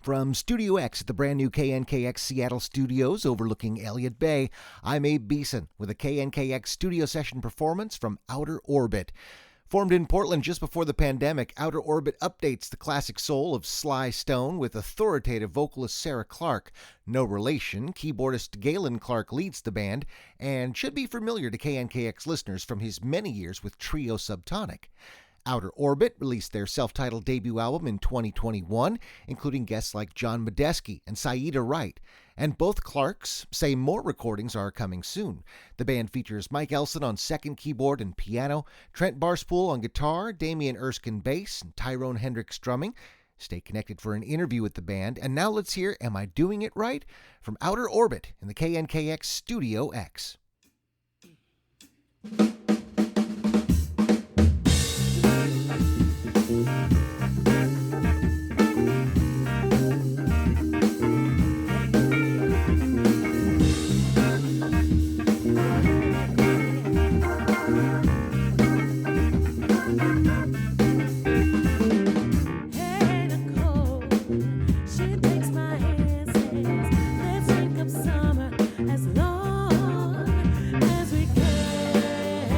From Studio X at the brand new KNKX Seattle studios overlooking Elliott Bay, I'm Abe Beeson with a KNKX studio session performance from Outer Orbit. Formed in Portland just before the pandemic, Outer Orbit updates the classic soul of Sly Stone with authoritative vocalist Sarah Clark. No relation, keyboardist Galen Clark leads the band and should be familiar to KNKX listeners from his many years with Trio Subtonic. Outer Orbit released their self-titled debut album in 2021, including guests like John Medeski and Saida Wright. And both Clarks say more recordings are coming soon. The band features Mike Elson on second keyboard and piano, Trent Baarspul on guitar, Damien Erskine bass, and Tyrone Hendrix drumming. Stay connected for an interview with the band. And now let's hear Am I Doing It Right? From Outer Orbit in the KNKX Studio X. As long as we can.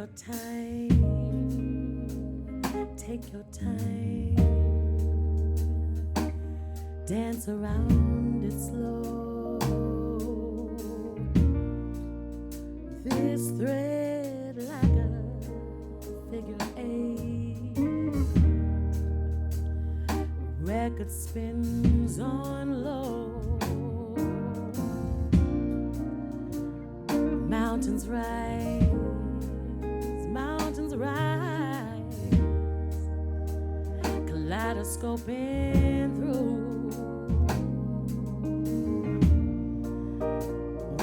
your time, take your time, dance around it slow. This thread like a figure eight, record spins on low. Mountains rise, kaleidoscoping through.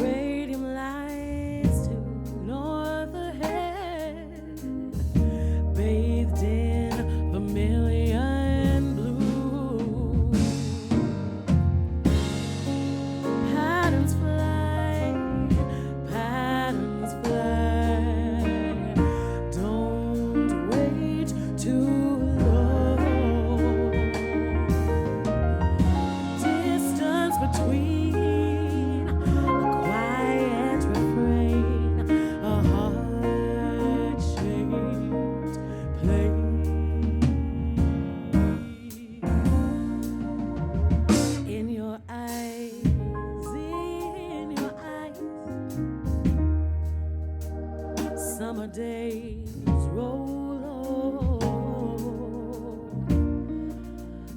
Radium lights to north ahead, bathed in vermilion blue. Patterns fly, patterns fly. Don't wait too long. Distance between a quiet refrain, a heart-shaped plane. In your eyes, summer days roll on.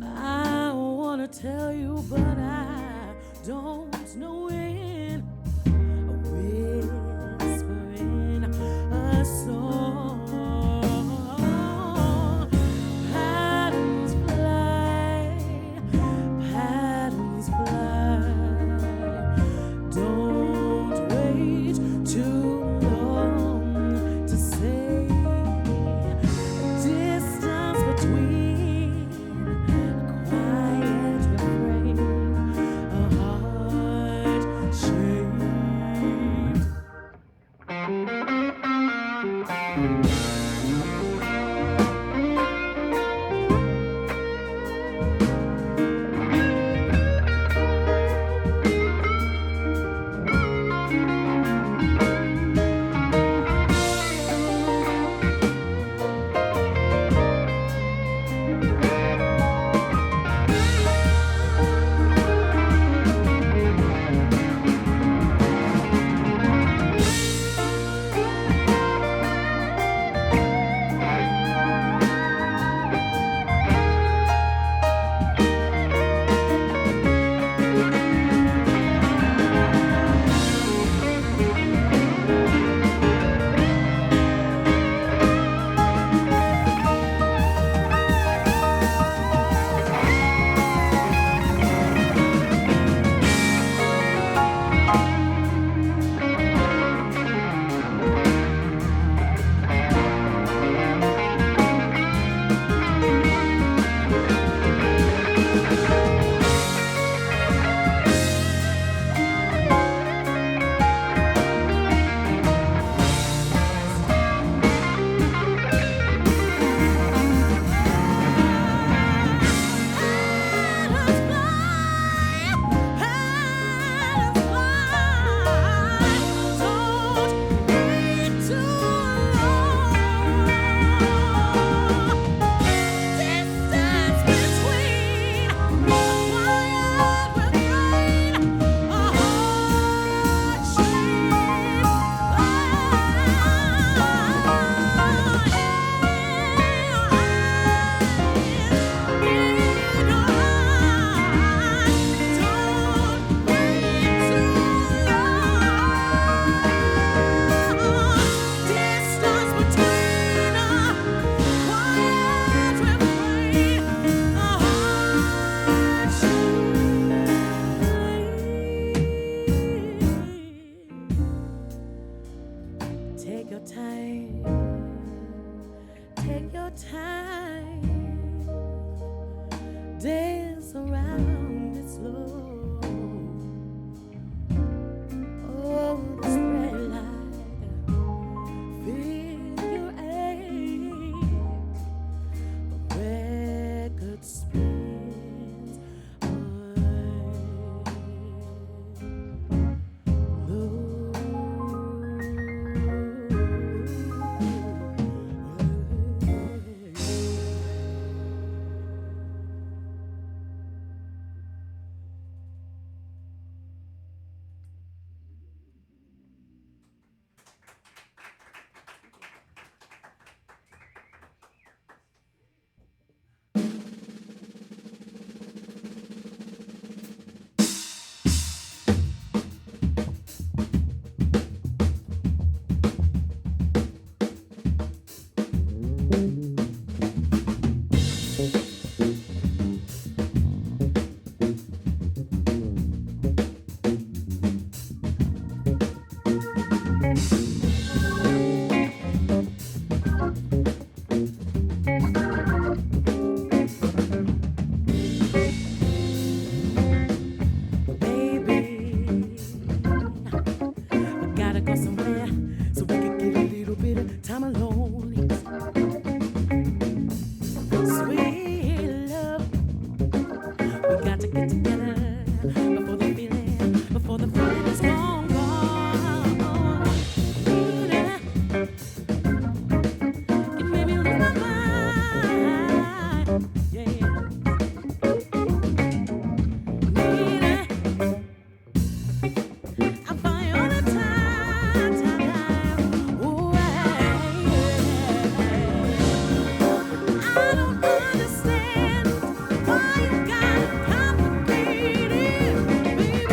I wanna tell you, but I don't know when. A whisper in a song. Patterns fly, patterns fly. Don't wait too long to say. Distance between a quiet refrain, a heart shaped. Take your time, take your time, dance around it slow. Oh, the spread like a figure eight, a record spins on low. go somewhere so we can get a little bit of time alone. Sweet love, we got to get together before the feeling is gone, gone. Neena, you made me lose my mind, yeah. Neena, I find all the time, ooh, I don't understand why you got it complicated, baby.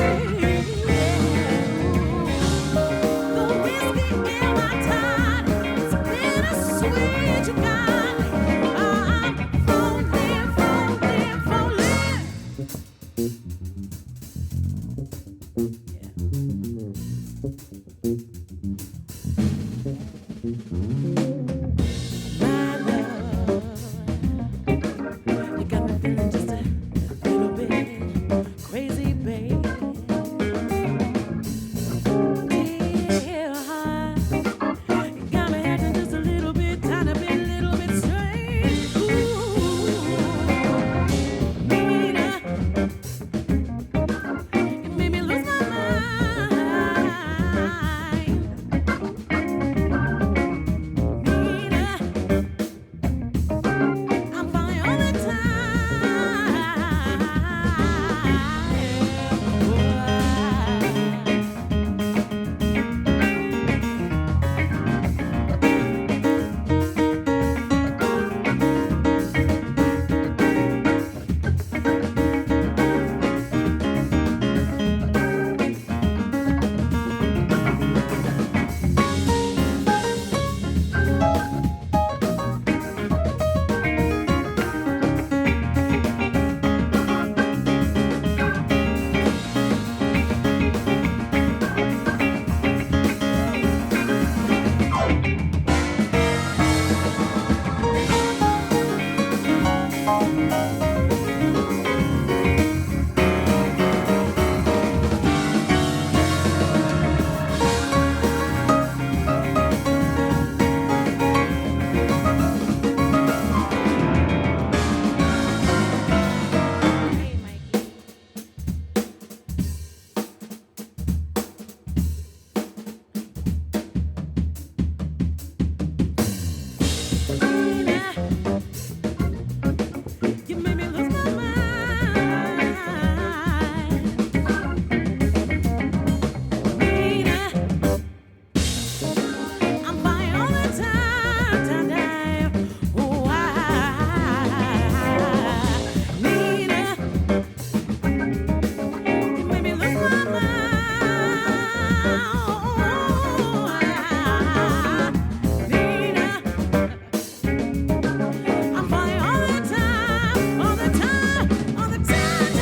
The whiskey in my time, it's bittersweet. You got me. I'm falling, falling, falling. My love, you got me feeling just a little bit crazy, babe. Dear heart, you got me acting just a little bit, tiny bit, little bit strange. Ooh, Neena, you made me lose my mind. Neena, I'm falling all the time. Hey, Mikey. Neena, you made me lose my mind. Neena, I'm buying all the time. Oh, Neena, you made me lose my mind. Neena, I'm buying all the time, all the time, all the time.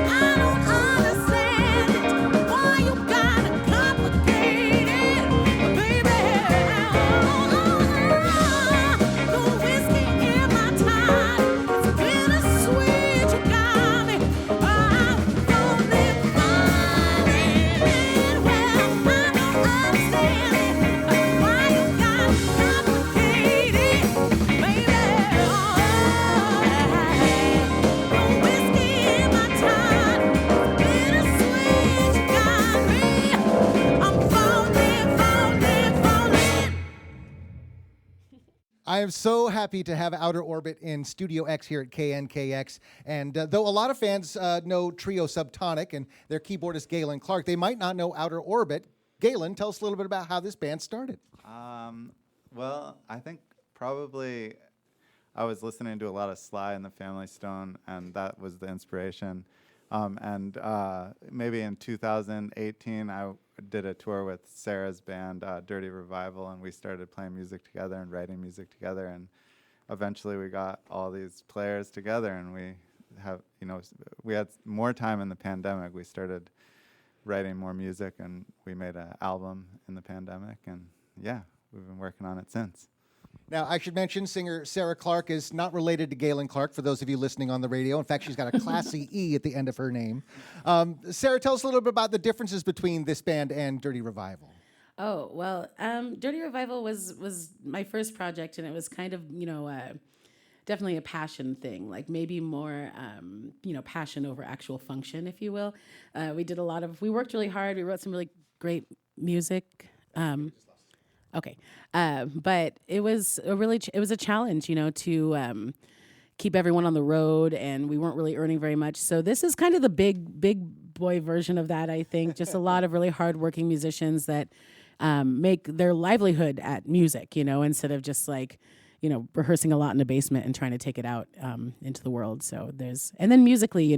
I don't understand it. Why you got it complicated, baby? The whiskey in my time, it's bittersweet. You got me. I'm falling, falling. Well, I don't understand it. Why you got it complicated, baby? The whiskey in my time, bittersweet. You got me. I'm falling, falling, falling. I am so happy to have Outer Orbit in Studio X here at KNKX. And though a lot of fans know Trio Subtonic and their keyboardist Galen Clark, they might not know Outer Orbit. Galen, tell us a little bit about how this band started. Well, I think probably I was listening to a lot of Sly and the Family Stone, and that was the inspiration. Maybe in 2018, I did a tour with Sarah's band, Dirty Revival, and we started playing music together and writing music together. And eventually, we got all these players together, and we had more time in the pandemic. We started writing more music, and we made an album in the pandemic, and yeah, we've been working on it since. Now, I should mention singer Sarah Clark is not related to Galen Clark, for those of you listening on the radio. In fact, she's got a classy E at the end of her name. Sarah, tell us a little bit about the differences between this band and Dirty Revival. Oh, well, Dirty Revival was my first project, and it was kind of, definitely a passion thing, like maybe more, passion over actual function, if you will. We worked really hard. We wrote some really great music. Okay. But it was it was a challenge, to keep everyone on the road, and we weren't really earning very much. So this is kind of the big boy version of that, I think. Just a lot of really hardworking musicians that make their livelihood at music, instead of just like, rehearsing a lot in the basement and trying to take it out into the world. So and then musically,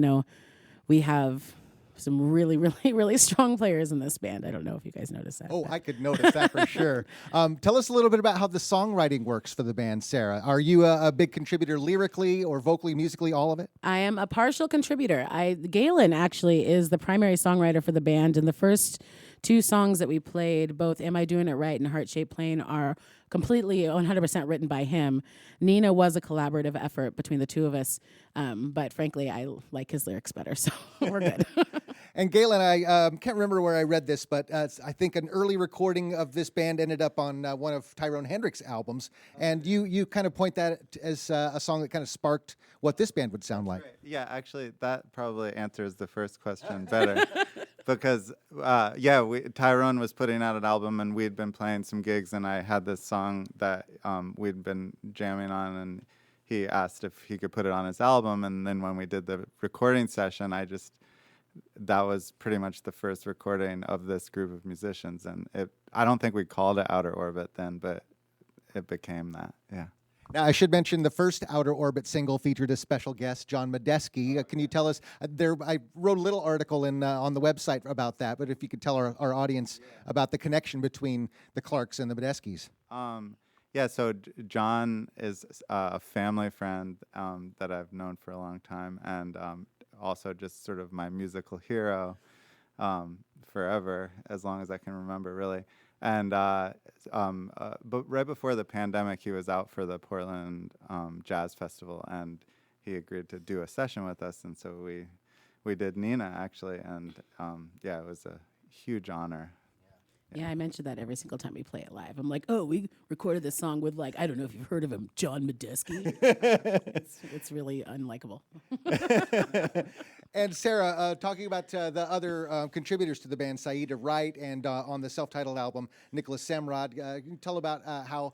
we have some really, really, really strong players in this band. I don't know if you guys noticed that. Oh, I could notice that for sure. Tell us a little bit about how the songwriting works for the band, Sarah. Are you a big contributor lyrically or vocally, musically, all of it? I am a partial contributor. Galen actually is the primary songwriter for the band, and the first two songs that we played, both Am I Doing It Right and Heart Shaped Plane, are completely 100% written by him. Neena was a collaborative effort between the two of us, but frankly, I like his lyrics better, so we're good. And Galen, I can't remember where I read this, but I think an early recording of this band ended up on one of Tyrone Hendrix' albums, and you kind of point that as a song that kind of sparked what this band would sound like. Yeah, actually, that probably answers the first question better. Because, Tyrone was putting out an album, and we'd been playing some gigs, and I had this song that we'd been jamming on, and he asked if he could put it on his album. And then when we did the recording session, that was pretty much the first recording of this group of musicians. And I don't think we called it Outer Orbit then, but it became that, yeah. Now, I should mention the first Outer Orbit single featured a special guest, John Medeski. Can you tell us, I wrote a little article on the website about that, but if you could tell our audience about the connection between the Clarks and the Medeskis. So John is a family friend that I've known for a long time, and also just sort of my musical hero forever, as long as I can remember, really. And but right before the pandemic, he was out for the Portland Jazz Festival, and he agreed to do a session with us. And so we did Neena, actually, and it was a huge honor. Yeah, I mention that every single time we play it live. I'm like, oh, we recorded this song with, like, I don't know if you've heard of him, John Medeski. It's really unlikable. And Sarah, talking about the other contributors to the band, Saida Wright, and on the self-titled album, Nicholas Samrad, can you tell about how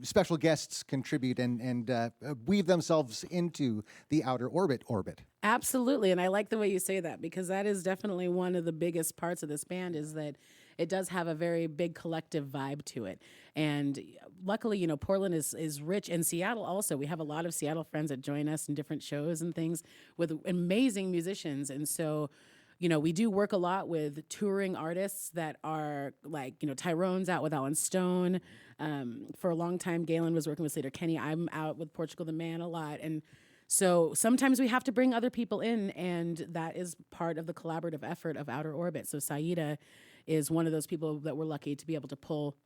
special guests contribute and weave themselves into the Outer Orbit orbit? Absolutely, and I like the way you say that, because that is definitely one of the biggest parts of this band, is that it does have a very big collective vibe to it. And luckily, Portland is rich, and Seattle also. We have a lot of Seattle friends that join us in different shows and things with amazing musicians. And so, we do work a lot with touring artists that are like, Tyrone's out with Alan Stone. For a long time, Galen was working with Slater Kenny. I'm out with Portugal the Man a lot. And so sometimes we have to bring other people in, and that is part of the collaborative effort of Outer Orbit. So Saida is one of those people that we're lucky to be able to pull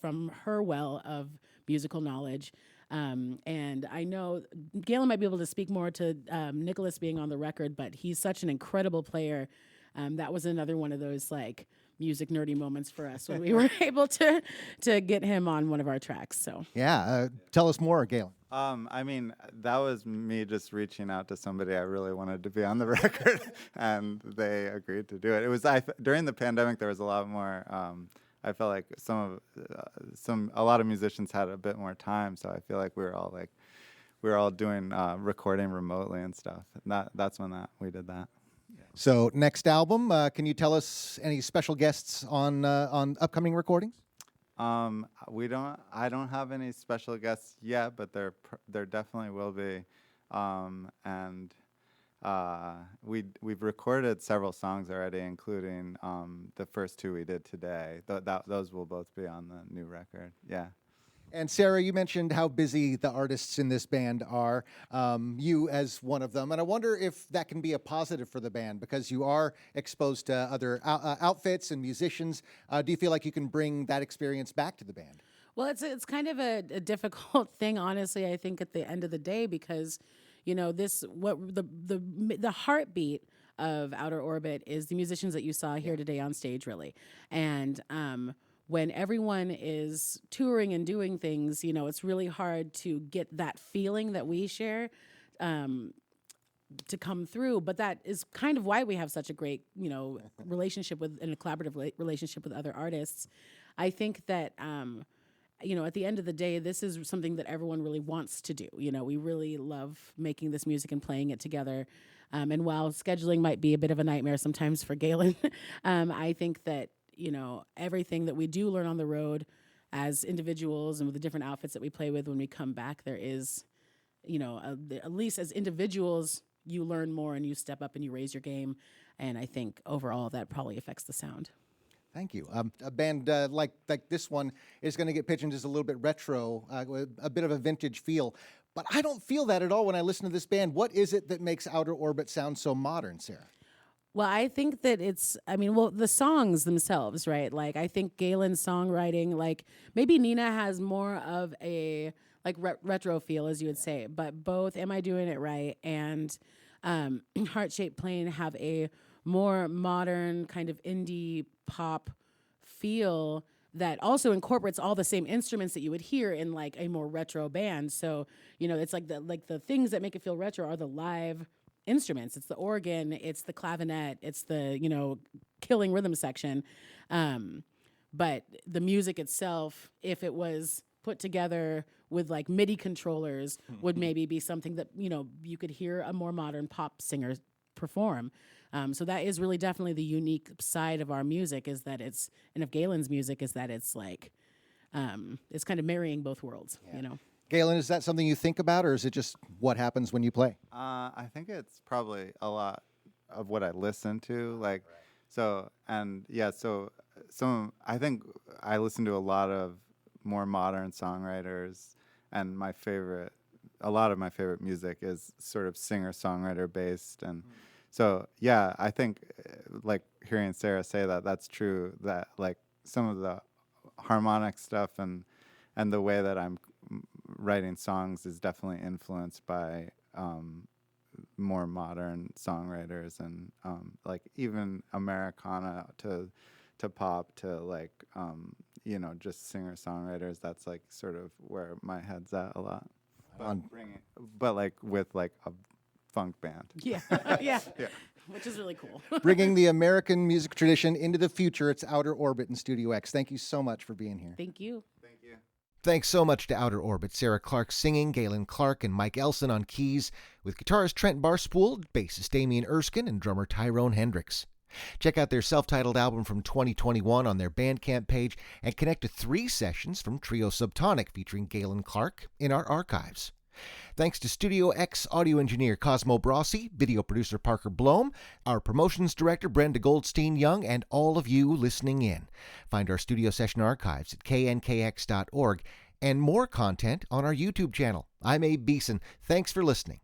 from her well of musical knowledge. And I know Galen might be able to speak more to Nicholas being on the record, but he's such an incredible player. That was another one of those like music nerdy moments for us when we were able to get him on one of our tracks. So yeah, tell us more, Galen. That was me just reaching out to somebody I really wanted to be on the record, and they agreed to do it. It was during the pandemic. There was a lot more. I felt like a lot of musicians had a bit more time, so I feel like we were all doing recording remotely and stuff. And that's when we did that. So next album, can you tell us any special guests on upcoming recordings? I don't have any special guests yet, but there definitely will be. We've recorded several songs already, including the first two we did today. Those will both be on the new record. Yeah. And Sarah, you mentioned how busy the artists in this band are, you as one of them. And I wonder if that can be a positive for the band, because you are exposed to other outfits and musicians. Do you feel like you can bring that experience back to the band? Well, it's kind of a difficult thing, honestly. I think at the end of the day, because this what the heartbeat of Outer Orbit is the musicians that you saw here today on stage, really, and when everyone is touring and doing things, it's really hard to get that feeling that we share. To come through, but that is kind of why we have such a great, relationship with and a collaborative relationship with other artists. I think that at the end of the day, this is something that everyone really wants to do. We really love making this music and playing it together. And while scheduling might be a bit of a nightmare sometimes for Galen, I think that, everything that we do learn on the road as individuals and with the different outfits that we play with when we come back, there is, at least as individuals, you learn more and you step up and you raise your game. And I think overall that probably affects the sound. Thank you. A band like this one is going to get pitched as a little bit retro, a bit of a vintage feel. But I don't feel that at all when I listen to this band. What is it that makes Outer Orbit sound so modern, Sarah? Well, I think that the songs themselves, right? Like, I think Galen's songwriting, like, maybe Neena has more of a, like, retro feel, as you would say. But both Am I Doing It Right and Heart Shaped Plane have a more modern kind of indie pop feel that also incorporates all the same instruments that you would hear in, like, a more retro band. So, it's like the things that make it feel retro are the live instruments. It's the organ, it's the clavinet, it's the killing rhythm section, but the music itself, if it was put together with like MIDI controllers, would maybe be something that you could hear a more modern pop singer perform. So that is really definitely the unique side of our music, is that it's, and of Galen's music, is that it's like it's kind of marrying both worlds. Galen, is that something you think about, or is it just what happens when you play? I think it's probably a lot of what I listen to, like, so I think I listen to a lot of more modern songwriters, and a lot of my favorite music is sort of singer-songwriter based, and so I think like hearing Sarah say that's true, that like some of the harmonic stuff and the way that I'm writing songs is definitely influenced by more modern songwriters, and like even Americana to pop to like just singer songwriters. That's like sort of where my head's at a lot. But like with like a funk band. Yeah. Which is really cool. Bringing the American music tradition into the future. It's Outer Orbit in Studio X. Thank you so much for being here. Thank you. Thanks so much to Outer Orbit, Sarah Clark singing, Galen Clark and Mike Elson on keys, with guitarist Trent Baarspul, bassist Damien Erskine, and drummer Tyrone Hendrix. Check out their self-titled album from 2021 on their Bandcamp page, and connect to 3 sessions from Trio Subtonic featuring Galen Clark in our archives. Thanks to Studio X audio engineer Cosmo Brossi, video producer Parker Blome, our promotions director Brenda Goldstein-Young, and all of you listening in. Find our studio session archives at KNKX.org and more content on our YouTube channel. I'm Abe Beeson. Thanks for listening.